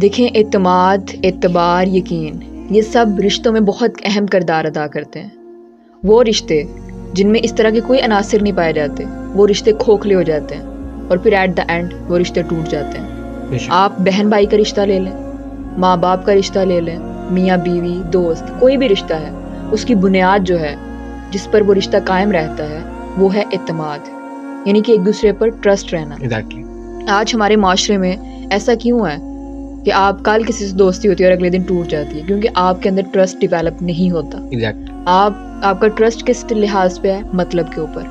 دیکھیں، اعتماد، اعتبار، یقین، یہ سب رشتوں میں بہت اہم کردار ادا کرتے ہیں۔ وہ رشتے جن میں اس طرح کے کوئی عناصر نہیں پائے جاتے، وہ رشتے کھوکھلے ہو جاتے ہیں اور پھر ایٹ دا اینڈ وہ رشتے ٹوٹ جاتے ہیں۔ آپ بہن بھائی کا رشتہ لے لیں، ماں باپ کا رشتہ لے لیں، میاں بیوی، دوست، کوئی بھی رشتہ ہے، اس کی بنیاد جو ہے جس پر وہ رشتہ قائم رہتا ہے وہ ہے اعتماد، یعنی کہ ایک دوسرے پر ٹرسٹ رہنا۔ آج ہمارے معاشرے میں ایسا کیوں ہے کہ آپ کل کسی سے دوستی ہوتی ہے اور اگلے دن ٹوٹ جاتی ہے؟ کیونکہ آپ کے اندر ٹرسٹ ڈیولپ نہیں ہوتا۔ آپ کا ٹرسٹ کس لحاظ پہ ہے؟ مطلب کے اوپر۔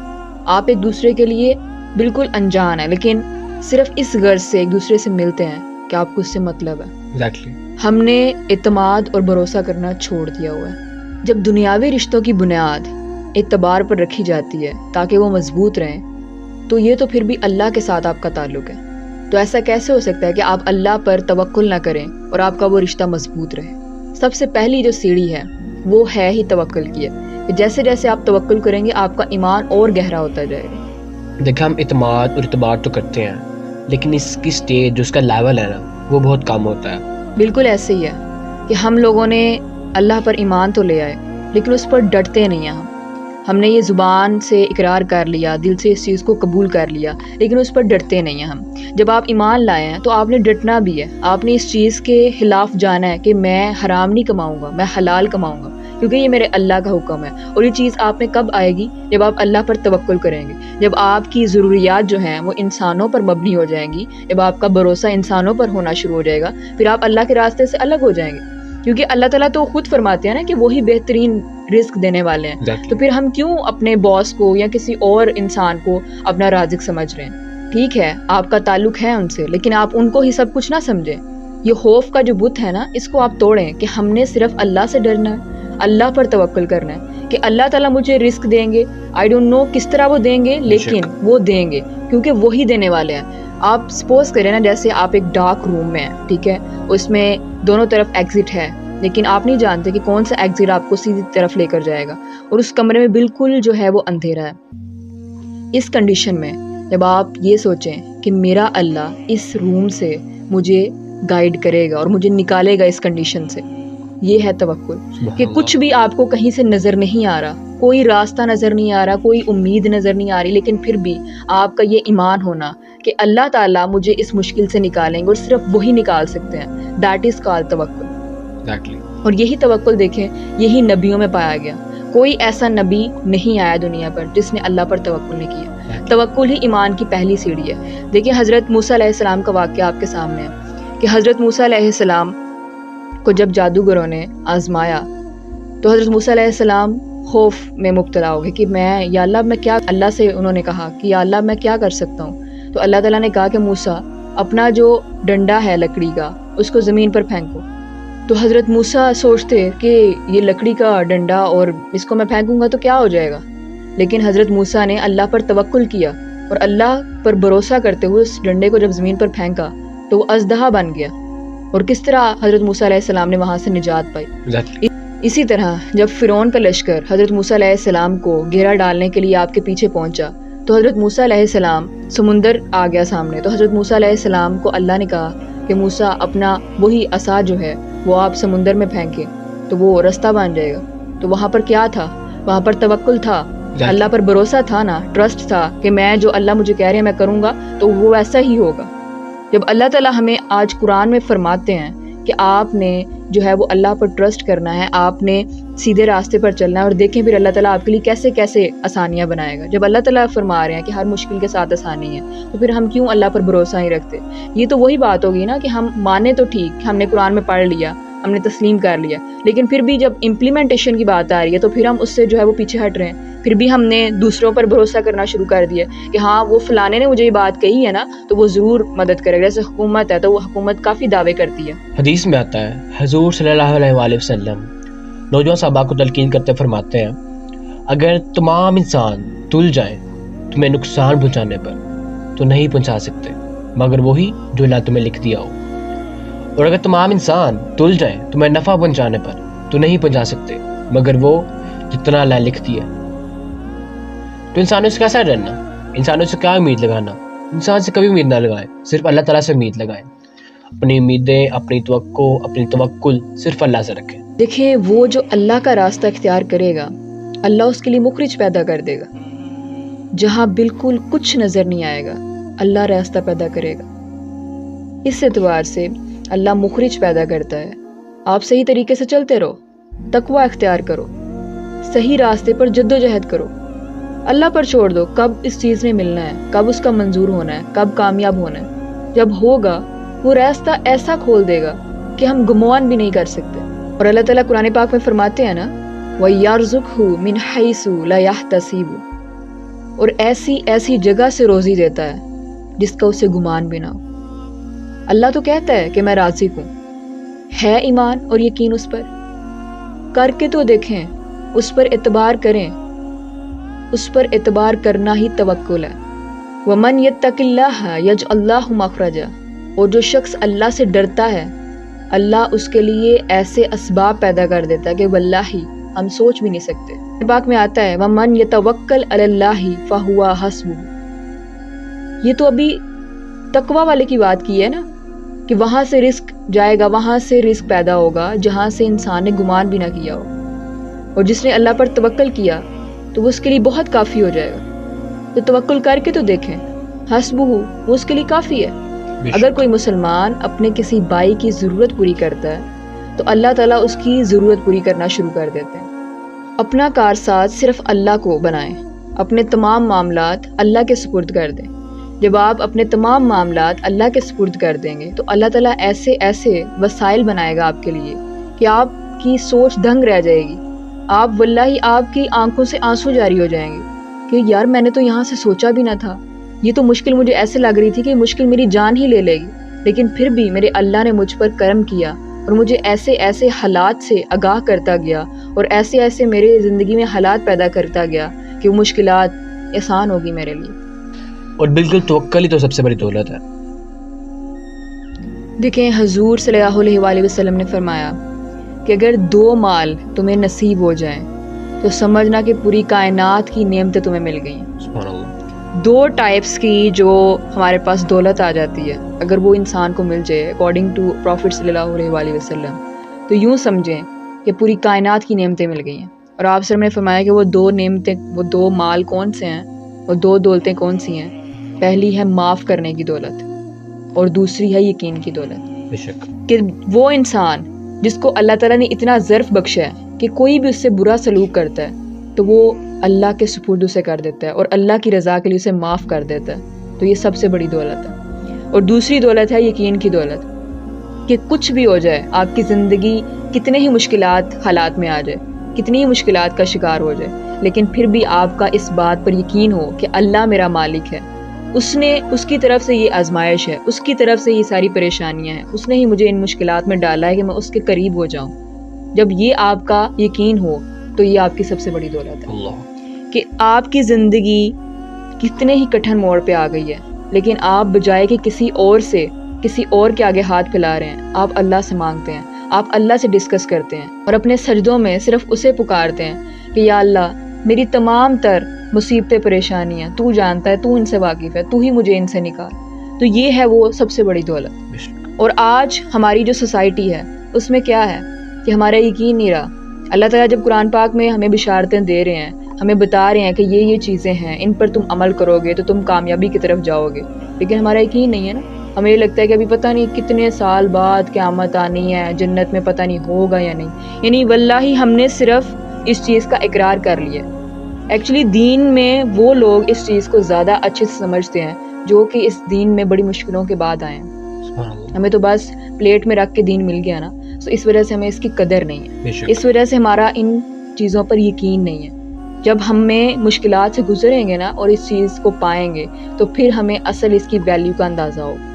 آپ ایک دوسرے کے لیے بالکل انجان ہے، لیکن صرف اس غرض سے ایک دوسرے سے ملتے ہیں کہ آپ کو اس سے مطلب ہے۔ ہم نے اعتماد اور بھروسہ کرنا چھوڑ دیا ہوا ہے۔ جب دنیاوی رشتوں کی بنیاد اعتبار پر رکھی جاتی ہے تاکہ وہ مضبوط رہیں، تو یہ تو پھر بھی اللہ کے ساتھ آپ کا تعلق ہے۔ تو ایسا کیسے ہو سکتا ہے کہ آپ اللہ پر توکل نہ کریں اور آپ کا وہ رشتہ مضبوط رہے؟ سب سے پہلی جو سیڑھی ہے وہ ہے ہی توکل کی ہے، کہ جیسے جیسے آپ توکل کریں گے آپ کا ایمان اور گہرا ہوتا جائے گا۔ دیکھیں، ہم اعتماد اور اعتبار تو کرتے ہیں، لیکن اس کی سٹیج جو اس کا لیول ہے نا، وہ بہت کم ہوتا ہے۔ بالکل ایسے ہی ہے کہ ہم لوگوں نے اللہ پر ایمان تو لے آئے لیکن اس پر ڈٹتے نہیں ہیں۔ ہم نے یہ زبان سے اقرار کر لیا، دل سے اس چیز کو قبول کر لیا، لیکن اس پر ڈٹتے نہیں ہیں ہم۔ جب آپ ایمان لائے ہیں تو آپ نے ڈٹنا بھی ہے، آپ نے اس چیز کے خلاف جانا ہے کہ میں حرام نہیں کماؤں گا، میں حلال کماؤں گا، کیونکہ یہ میرے اللہ کا حکم ہے۔ اور یہ چیز آپ میں کب آئے گی؟ جب آپ اللہ پر توکل کریں گے، جب آپ کی ضروریات جو ہیں وہ انسانوں پر مبنی ہو جائیں گی، جب آپ کا بھروسہ انسانوں پر ہونا شروع ہو جائے گا، پھر آپ اللہ کے راستے سے الگ ہو جائیں گے۔ کیونکہ اللہ تعالیٰ تو خود فرماتے ہیں نا کہ وہی بہترین رزق دینے والے ہیں۔ تو پھر ہم کیوں اپنے باس کو یا کسی اور انسان کو اپنا رازق سمجھ رہے ہیں؟ ٹھیک ہے، آپ کا تعلق ہے ان سے، لیکن آپ ان کو ہی سب کچھ نہ سمجھیں۔ یہ خوف کا جو بت ہے نا، اس کو آپ توڑیں کہ ہم نے صرف اللہ سے ڈرنا ہے، اللہ پر توکل کرنا ہے کہ اللہ تعالیٰ مجھے رزق دیں گے، آئی ڈونٹ نو کس طرح وہ دیں گے، لیکن وہ دیں گے کیونکہ وہی دینے والے ہیں۔ آپ سپوز کریں نا، جیسے آپ ایک ڈارک روم میں ہیں، ٹھیک ہے، اس میں دونوں طرف ایگزٹ ہے، لیکن آپ نہیں جانتے کہ کون سا ایگزٹ آپ کو سیدھی طرف لے کر جائے گا، اور اس کمرے میں بالکل جو ہے وہ اندھیرا ہے۔ اس کنڈیشن میں جب آپ یہ سوچیں کہ میرا اللہ اس روم سے مجھے گائیڈ کرے گا اور مجھے نکالے گا اس کنڈیشن سے، یہ ہے توکل۔ کہ کچھ بھی آپ کو کہیں سے نظر نہیں آ رہا، کوئی راستہ نظر نہیں آ رہا، کوئی امید نظر نہیں آ رہی، لیکن پھر بھی آپ کا یہ ایمان ہونا کہ اللہ تعالیٰ مجھے اس مشکل سے نکالیں گے اور صرف وہی نکال سکتے ہیں، دیٹ از کالڈ توکل۔ اور یہی توکل دیکھیں، یہی نبیوں میں پایا گیا۔ کوئی ایسا نبی نہیں آیا دنیا پر جس نے اللہ پر توکل نہیں کیا۔ توکل ہی ایمان کی پہلی سیڑھی ہے۔ دیکھیں، حضرت موسیٰ علیہ السلام کا واقعہ آپ کے سامنے ہے کہ حضرت موسیٰ علیہ السلام کو جب جادوگروں نے آزمایا تو حضرت موسیٰ علیہ السلام خوف میں مبتلا ہو گئے کہ یا اللہ میں کیا، اللہ سے انہوں نے کہا کہ یا اللہ میں کیا کر سکتا ہوں؟ تو اللہ تعالیٰ نے کہا کہ موسیٰ، اپنا جو ڈنڈا ہے لکڑی کا اس کو زمین پر پھینکو۔ تو حضرت موسیٰ سوچتے کہ یہ لکڑی کا ڈنڈا اور اس کو میں پھینکوں گا تو کیا ہو جائے گا، لیکن حضرت موسیٰ نے اللہ پر توکل کیا اور اللہ پر بھروسہ کرتے ہوئے اس ڈنڈے کو جب زمین پر پھینکا تو وہ اژدہا بن گیا۔ اور کس طرح حضرت موسیٰ علیہ السلام نے وہاں سے نجات پائی۔ اسی طرح جب فرعون کا لشکر حضرت موسیٰ علیہ السلام کو گھیرا ڈالنے کے لیے آپ کے پیچھے پہنچا تو حضرت موسیٰ علیہ السلام، سمندر آ گیا سامنے، تو حضرت موسیٰ علیہ السلام کو اللہ نے کہا کہ موسیٰ اپنا وہی عصا جو ہے وہ آپ سمندر میں پھینکیں تو وہ رستہ بن جائے گا۔ تو وہاں پر کیا تھا؟ وہاں پر توکل تھا، اللہ پر بھروسہ تھا نا، ٹرسٹ تھا کہ میں جو اللہ مجھے کہہ رہے ہیں میں کروں گا تو وہ ویسا ہی ہوگا۔ جب اللہ تعالیٰ ہمیں آج قرآن میں فرماتے ہیں کہ آپ نے جو ہے وہ اللہ پر ٹرسٹ کرنا ہے، آپ نے سیدھے راستے پر چلنا ہے، اور دیکھیں پھر اللہ تعالیٰ آپ کے لیے کیسے کیسے آسانیاں بنائے گا۔ جب اللہ تعالیٰ فرما رہے ہیں کہ ہر مشکل کے ساتھ آسانی ہے، تو پھر ہم کیوں اللہ پر بھروسہ ہی رکھتے؟ یہ تو وہی بات ہوگی نا کہ ہم مانے تو ٹھیک، ہم نے قرآن میں پڑھ لیا، ہم نے تسلیم کر لیا، لیکن پھر بھی جب امپلیمنٹیشن کی بات آ رہی ہے تو پھر ہم اس سے جو ہے وہ پیچھے ہٹ رہے ہیں۔ پھر بھی ہم نے دوسروں پر بھروسہ کرنا شروع کر دیا کہ ہاں وہ فلانے نے مجھے یہ بات کہی ہے نا تو وہ ضرور مدد کرے گا۔ جیسے حکومت ہے تو وہ حکومت کافی دعوے کرتی ہے۔ حدیث میں آتا ہے، حضور صلی اللہ علیہ وآلہ وسلم نوجوان صحابہ کو تلقین کرتے فرماتے ہیں، اگر تمام انسان تل جائیں تمہیں نقصان پہنچانے پر تو نہیں پہنچا سکتے مگر وہی جو اللہ تمہیں لکھ دیا ہو، اور اگر تمام انسان تل جائیں تمہیں نفع پہنچانے پر تو نہیں پہنچا سکتے مگر وہ جتنا اللہ لکھ دیا۔ تو انسانوں سے کیسا ڈرنا؟ انسانوں سے کیا امید لگانا؟ انسان سے کبھی امید نہ لگائیں، صرف اللہ تعالیٰ سے امید لگائیں۔ اپنی امیدیں، اپنی توقع، اپنی توکل صرف اللہ سے رکھیں۔ دیکھیں وہ جو اللہ کا راستہ اختیار کرے گا اللہ اس کے لیے مخرج پیدا کر دے گا۔ جہاں بالکل کچھ نظر نہیں آئے گا اللہ راستہ پیدا کرے گا۔ اس اعتبار سے اللہ مخرج پیدا کرتا ہے۔ آپ صحیح طریقے سے چلتے رہو، تقوی اختیار کرو، صحیح راستے پر جد و جہد کرو، اللہ پر چھوڑ دو کب اس چیز میں ملنا ہے، کب اس کا منظور ہونا ہے، کب کامیاب ہونا ہے۔ جب ہوگا وہ راستہ ایسا کھول دے گا کہ ہم گمان بھی نہیں کر سکتے۔ اور اللہ تعالیٰ قرآن پاک میں فرماتے ہیں نا وَيَرْزُقْهُ مِنْ حَيْثُ لَا يَحْتَسِبُ، اور ایسی ایسی جگہ سے روزی دیتا ہے جس کا اسے گمان بھی نہ ہو۔ اللہ تو کہتا ہے کہ میں رازق ہوں، ہے ایمان اور یقین اس پر؟ کر کے تو دیکھیں، اس پر اعتبار کریں، اس پر اعتبار کرنا ہی توکل ہے۔ وَمَنْ يَتَّقِ اللَّهَ يَجْعَلْ لَهُ مَخْرَجًا، اور جو شخص اللہ سے ڈرتا ہے اللہ اس کے لیے ایسے اسباب پیدا کر دیتا ہے کہ واللہ ہم سوچ بھی نہیں سکتے۔ پاک میں آتا ہے وَمَنْ يَتَوَكَّلْ عَلَى اللَّهِ فَهُوَ حَسْبُهُ۔ یہ تو ابھی تقوی والے کی بات کی ہے نا، کہ وہاں سے رزق جائے گا، وہاں سے رزق پیدا ہوگا جہاں سے انسان نے گمان بھی نہ کیا ہو، اور جس نے اللہ پر توکل کیا تو وہ اس کے لیے بہت کافی ہو جائے گا۔ تو توکل کر کے تو دیکھیں، حسبہ وہ اس کے لیے کافی ہے۔ اگر کوئی مسلمان اپنے کسی بھائی کی ضرورت پوری کرتا ہے تو اللہ تعالیٰ اس کی ضرورت پوری کرنا شروع کر دیتے ہیں۔ اپنا کارساز صرف اللہ کو بنائیں، اپنے تمام معاملات اللہ کے سپرد کر دیں۔ جب آپ اپنے تمام معاملات اللہ کے سپرد کر دیں گے تو اللہ تعالیٰ ایسے ایسے وسائل بنائے گا آپ کے لیے کہ آپ کی سوچ دنگ رہ جائے گی۔ آپ واللہ آپ کی آنکھوں سے آنسو جاری ہو جائیں گے کہ یار میں نے تو یہاں سے سوچا بھی نہ تھا، یہ تو مشکل مجھے ایسے لگ رہی تھی کہ مشکل میری جان ہی لے لے گی، لیکن پھر بھی میرے اللہ نے مجھ پر کرم کیا اور مجھے ایسے ایسے حالات سے آگاہ کرتا گیا اور ایسے ایسے میرے زندگی میں حالات پیدا کرتا گیا کہ وہ مشکلات آسان ہوگی میرے لیے۔ اور بالکل توکل ہی تو سب سے بڑی دولت ہے۔ دیکھیں حضور صلی اللہ علیہ وآلہ وسلم نے فرمایا کہ اگر 2 مال تمہیں نصیب ہو جائیں تو سمجھنا کہ پوری کائنات کی نعمتیں تمہیں مل گئی ہیں۔ سبحان اللہ۔ 2 ٹائپس کی جو ہمارے پاس دولت آ جاتی ہے اگر وہ انسان کو مل جائے اکارڈنگ ٹو پروفٹ صلی اللہ علیہ وآلہ وسلم، تو یوں سمجھیں کہ پوری کائنات کی نعمتیں مل گئی ہیں۔ اور آپ سے میں نے فرمایا کہ وہ 2 نعمتیں، وہ 2 مال کون سے ہیں، وہ 2 دولتیں کون سی ہیں؟ پہلی ہے معاف کرنے کی دولت اور دوسری ہے یقین کی دولت۔ بے شک کہ وہ انسان جس کو اللہ تعالیٰ نے اتنا ظرف بخشا ہے کہ کوئی بھی اس سے برا سلوک کرتا ہے تو وہ اللہ کے سپرد اسے کر دیتا ہے اور اللہ کی رضا کے لیے اسے معاف کر دیتا ہے، تو یہ سب سے بڑی دولت ہے۔ اور دوسری دولت ہے یقین کی دولت، کہ کچھ بھی ہو جائے، آپ کی زندگی کتنے ہی مشکلات حالات میں آ جائے، کتنی ہی مشکلات کا شکار ہو جائے، لیکن پھر بھی آپ کا اس بات پر یقین ہو کہ اللہ میرا مالک ہے، اس کی طرف سے یہ آزمائش ہے، اس کی طرف سے یہ ساری پریشانیاں ہیں، اس نے ہی مجھے ان مشکلات میں ڈالا ہے کہ میں اس کے قریب ہو جاؤں۔ جب یہ آپ کا یقین ہو تو یہ آپ کی سب سے بڑی دولت ہے، اللہ۔ کہ آپ کی زندگی کتنے ہی کٹھن موڑ پہ آ گئی ہے، لیکن آپ بجائے کہ کسی اور کے آگے ہاتھ پھیلا رہے ہیں، آپ اللہ سے مانگتے ہیں، آپ اللہ سے ڈسکس کرتے ہیں اور اپنے سجدوں میں صرف اسے پکارتے ہیں کہ یا اللہ میری تمام تر مصیبتیں پریشانیاں تو جانتا ہے، تو ان سے واقف ہے، تو ہی مجھے ان سے نکال۔ تو یہ ہے وہ سب سے بڑی دولت۔ اور آج ہماری جو سوسائٹی ہے اس میں کیا ہے کہ ہمارا یقین نہیں رہا۔ اللہ تعالیٰ جب قرآن پاک میں ہمیں بشارتیں دے رہے ہیں، ہمیں بتا رہے ہیں کہ یہ چیزیں ہیں، ان پر تم عمل کرو گے تو تم کامیابی کی طرف جاؤ گے، لیکن ہمارا یقین نہیں ہے نا۔ ہمیں یہ لگتا ہے کہ ابھی پتہ نہیں کتنے سال بعد قیامت آنی ہے، جنت میں پتہ نہیں ہوگا یا نہیں، یعنی واللہ ہم نے صرف اس چیز کا اقرار کر لیا۔ ایکچولی دین میں وہ لوگ اس چیز کو زیادہ اچھے سے سمجھتے ہیں جو کہ اس دین میں بڑی مشکلوں کے بعد آئے ہیں۔ ہمیں تو بس پلیٹ میں رکھ کے دین مل گیا نا، تو اس وجہ سے ہمیں اس کی قدر نہیں ہے، اس وجہ سے ہمارا ان چیزوں پر یقین نہیں ہے۔ جب ہمیں مشکلات سے گزریں گے نا اور اس چیز کو پائیں گے تو پھر ہمیں اصل اس کی ویلیو کا اندازہ ہوگا۔